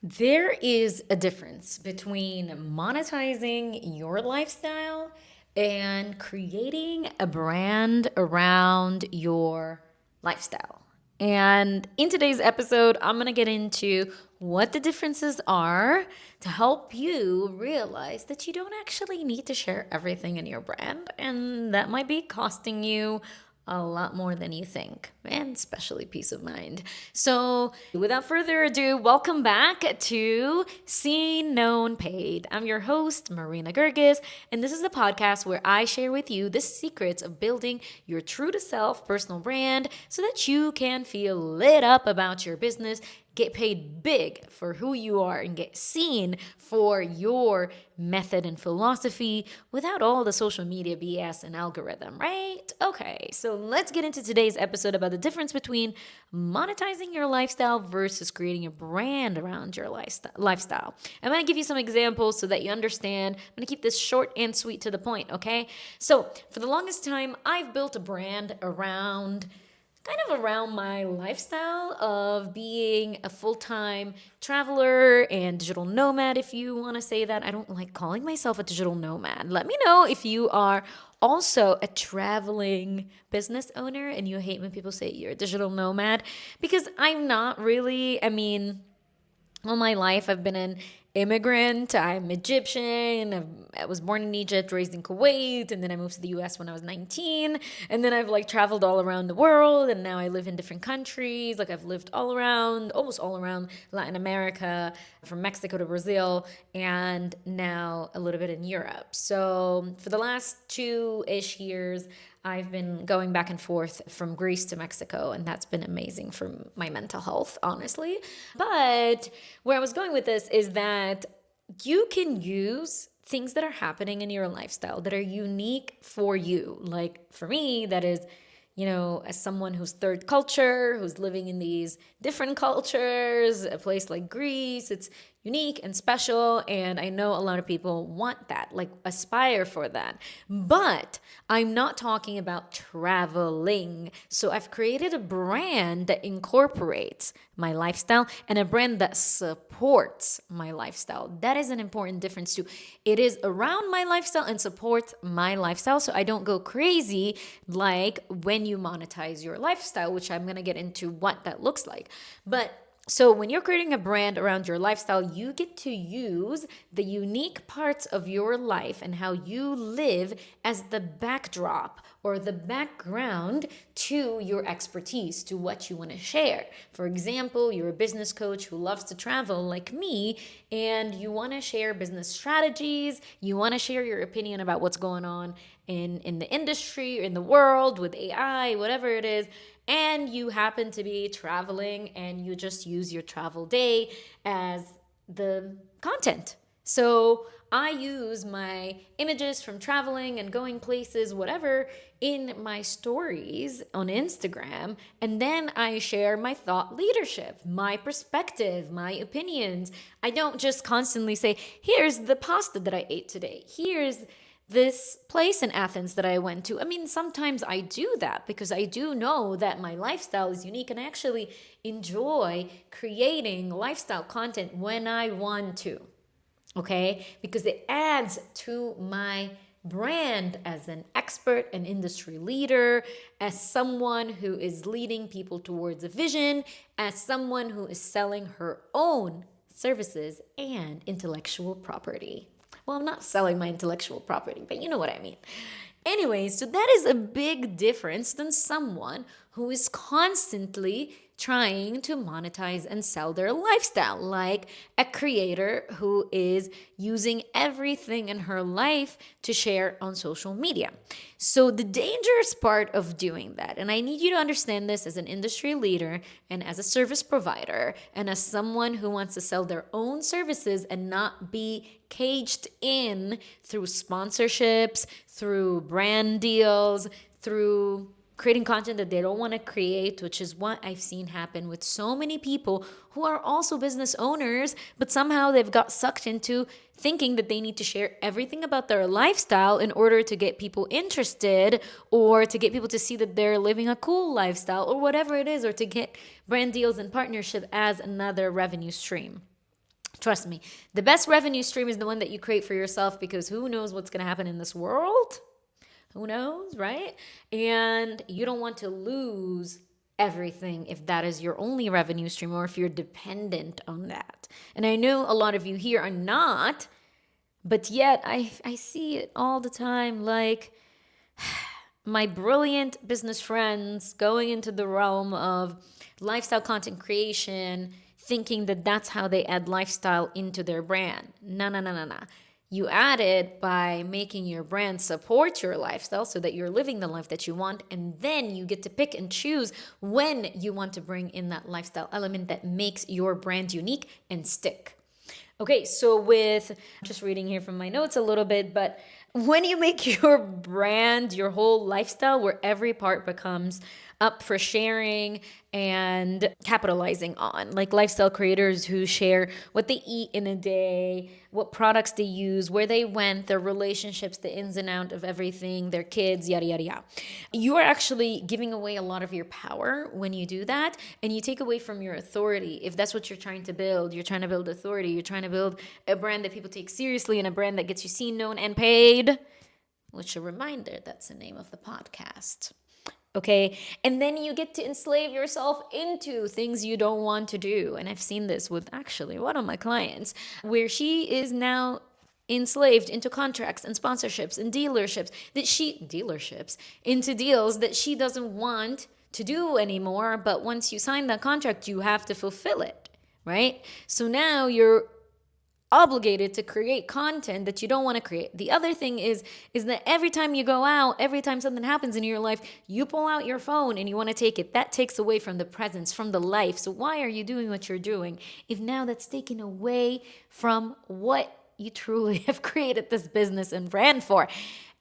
There is a difference between monetizing your lifestyle and creating a brand around your lifestyle. And in today's episode, I'm going to get into what the differences are to help you realize that you don't actually need to share everything in your brand, and that might be costing you a lot more than you think, and especially peace of mind. So, without further ado, welcome back to Seen, Known, Paid. I'm your host, Marina, and this is the podcast where I share with you the secrets of building your true to self personal brand so that you can feel lit up about your business, get paid big for who you are, and get seen for your method and philosophy without all the social media BS and algorithm, right? Okay, so let's get into today's episode about the difference between monetizing your lifestyle versus creating a brand around your lifestyle. I'm going to give you some examples so that you understand. I'm going to keep this short and sweet to the point, okay? So, for the longest time, I've built a brand around my lifestyle of being a full-time traveler and digital nomad, if you want to say that. I don't like calling myself a digital nomad. Let me know if you are also a traveling business owner and you hate when people say you're a digital nomad, because I'm not really. All my life, I've been an immigrant. I'm Egyptian. I was born in Egypt, raised in Kuwait, and then I moved to the US when I was 19. And then I've traveled all around the world, and now I live in different countries. I've lived almost all around Latin America, from Mexico to Brazil, and now a little bit in Europe. So for the last 2-ish years, I've been going back and forth from Greece to Mexico, and that's been amazing for my mental health, honestly. But where I was going with this is that you can use things that are happening in your lifestyle that are unique for you. Like for me, that is, as someone who's third culture, who's living in these different cultures, a place like Greece, it's unique and special. And I know a lot of people want that, aspire for that. But I'm not talking about traveling. So I've created a brand that incorporates my lifestyle and a brand that supports my lifestyle. That is an important difference too. It is around my lifestyle and supports my lifestyle. So I don't go crazy like when you monetize your lifestyle, which I'm going to get into what that looks like. But so when you're creating a brand around your lifestyle, you get to use the unique parts of your life and how you live as the backdrop or the background to your expertise, to what you want to share. For example, you're a business coach who loves to travel like me, and you want to share business strategies, you want to share your opinion about what's going on in the industry, in the world, with AI, whatever it is, and you happen to be traveling and you just use your travel day as the content. So I use my images from traveling and going places, whatever, in my stories on Instagram. And then I share my thought leadership, my perspective, my opinions. I don't just constantly say, here's the pasta that I ate today. Here's this place in Athens that I went to. Sometimes I do that because I do know that my lifestyle is unique, and I actually enjoy creating lifestyle content when I want to. Okay? Because it adds to my brand as an expert, an industry leader, as someone who is leading people towards a vision, as someone who is selling her own services and intellectual property. Well, I'm not selling my intellectual property, but you know what I mean. Anyways, so that is a big difference than someone who is constantly trying to monetize and sell their lifestyle, like a creator who is using everything in her life to share on social media. So the dangerous part of doing that, and I need you to understand this as an industry leader and as a service provider and as someone who wants to sell their own services and not be caged in through sponsorships, through brand deals, through creating content that they don't want to create, which is what I've seen happen with so many people who are also business owners, but somehow they've got sucked into thinking that they need to share everything about their lifestyle in order to get people interested, or to get people to see that they're living a cool lifestyle, or whatever it is, or to get brand deals and partnership as another revenue stream. Trust me, the best revenue stream is the one that you create for yourself, because who knows what's going to happen in this world? Who knows, right? And you don't want to lose everything if that is your only revenue stream, or if you're dependent on that. And I know a lot of you here are not, but yet I see it all the time. Like, my brilliant business friends going into the realm of lifestyle content creation, thinking that that's how they add lifestyle into their brand. No, no, no, no, no. You add it by making your brand support your lifestyle so that you're living the life that you want. And then you get to pick and choose when you want to bring in that lifestyle element that makes your brand unique and stick. Okay, so with just reading here from my notes a little bit, but when you make your brand your whole lifestyle, where every part becomes up for sharing and capitalizing on, like lifestyle creators who share what they eat in a day, what products they use, where they went, their relationships, the ins and out of everything, their kids, yada, yada, yada. You are actually giving away a lot of your power when you do that, and you take away from your authority. If that's what you're trying to build, you're trying to build authority, you're trying to build a brand that people take seriously and a brand that gets you seen, known, and paid, which, a reminder, that's the name of the podcast. Okay. And then you get to enslave yourself into things you don't want to do. And I've seen this with actually one of my clients, where she is now enslaved into contracts and sponsorships and dealerships into deals that she doesn't want to do anymore. But once you sign that contract, you have to fulfill it. Right. So now you're obligated to create content that you don't want to create. The other thing is that every time you go out, every time something happens in your life, you pull out your phone and you want to take it. That takes away from the presence, from the life. So why are you doing what you're doing if now that's taken away from what you truly have created this business and brand for?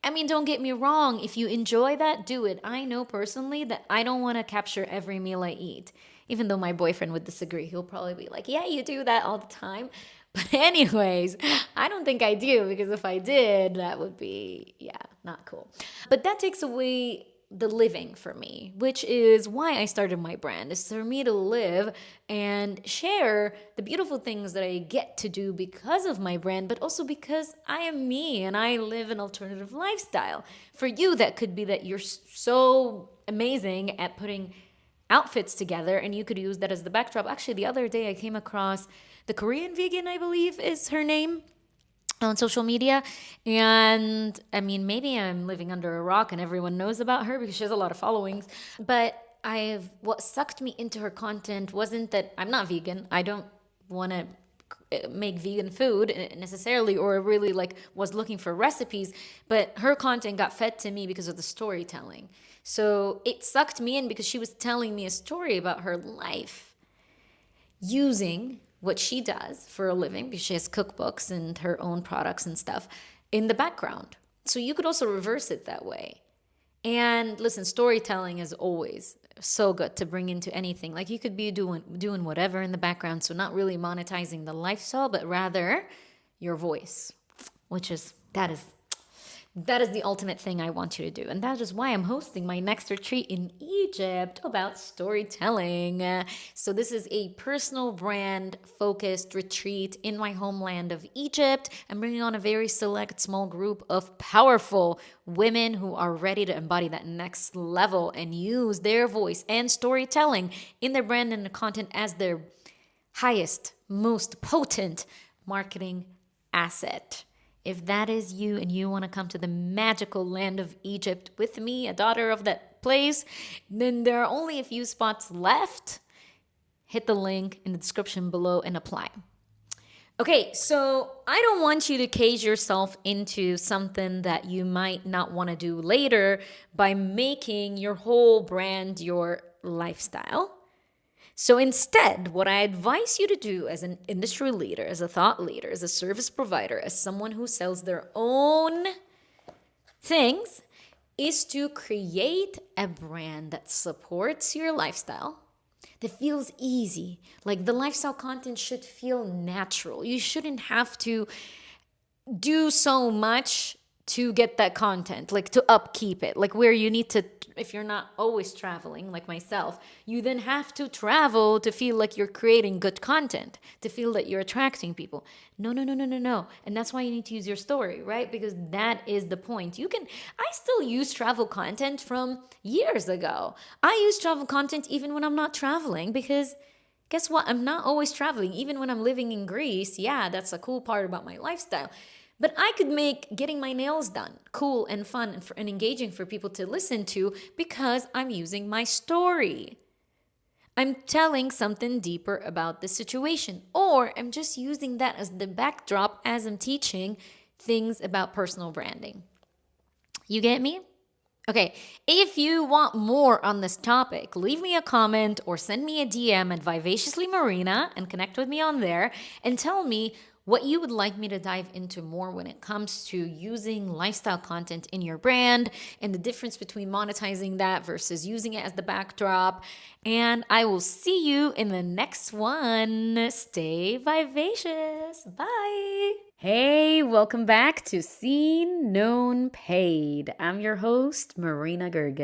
I mean, don't get me wrong. If you enjoy that, do it. I know personally that I don't want to capture every meal I eat. Even though my boyfriend would disagree. He'll probably be like, yeah, you do that all the time. But anyways, I don't think I do, because if I did, that would be, not cool. But that takes away the living for me, which is why I started my brand, is for me to live and share the beautiful things that I get to do because of my brand, but also because I am me and I live an alternative lifestyle. For you, that could be that you're so amazing at putting outfits together and you could use that as the backdrop. Actually, the other day I came across the Korean vegan, I believe is her name, on social media. And I mean, maybe I'm living under a rock and everyone knows about her because she has a lot of followings. But what sucked me into her content wasn't that I'm not vegan. I don't want to make vegan food necessarily, or really was looking for recipes, but her content got fed to me because of the storytelling. So it sucked me in because she was telling me a story about her life using what she does for a living, because she has cookbooks and her own products and stuff in the background. So you could also reverse it that way. And listen, storytelling is always so good to bring into anything. Like, you could be doing whatever in the background, so not really monetizing the lifestyle, but rather your voice, which is that is the ultimate thing I want you to do. And that is why I'm hosting my next retreat in Egypt about storytelling. So this is a personal brand focused retreat in my homeland of Egypt. I'm bringing on a very select small group of powerful women who are ready to embody that next level and use their voice and storytelling in their brand and the content as their highest, most potent marketing asset. If that is you and you want to come to the magical land of Egypt with me, a daughter of that place, then there are only a few spots left. Hit the link in the description below and apply. Okay, so I don't want you to cage yourself into something that you might not want to do later by making your whole brand your lifestyle. So instead, what I advise you to do as an industry leader, as a thought leader, as a service provider, as someone who sells their own things, is to create a brand that supports your lifestyle, that feels easy. Like, the lifestyle content should feel natural. You shouldn't have to do so much to get that content, like to upkeep it, like where you need to, if you're not always traveling like myself, you then have to travel to feel like you're creating good content, to feel that you're attracting people. No, no, no, no, no, no. And that's why you need to use your story, right? Because that is the point. I still use travel content from years ago. I use travel content even when I'm not traveling, because guess what? I'm not always traveling. Even when I'm living in Greece, yeah, that's a cool part about my lifestyle. But I could make getting my nails done cool and fun and engaging for people to listen to, because I'm using my story. I'm telling something deeper about the situation, or I'm just using that as the backdrop as I'm teaching things about personal branding. You get me? Okay, if you want more on this topic, leave me a comment or send me a DM at Vivaciously Marina and connect with me on there and tell me what you would like me to dive into more when it comes to using lifestyle content in your brand and the difference between monetizing that versus using it as the backdrop. And I will see you in the next one. Stay vivacious. Bye. Hey, welcome back to Seen, Known, Paid. I'm your host, Marina Gergen.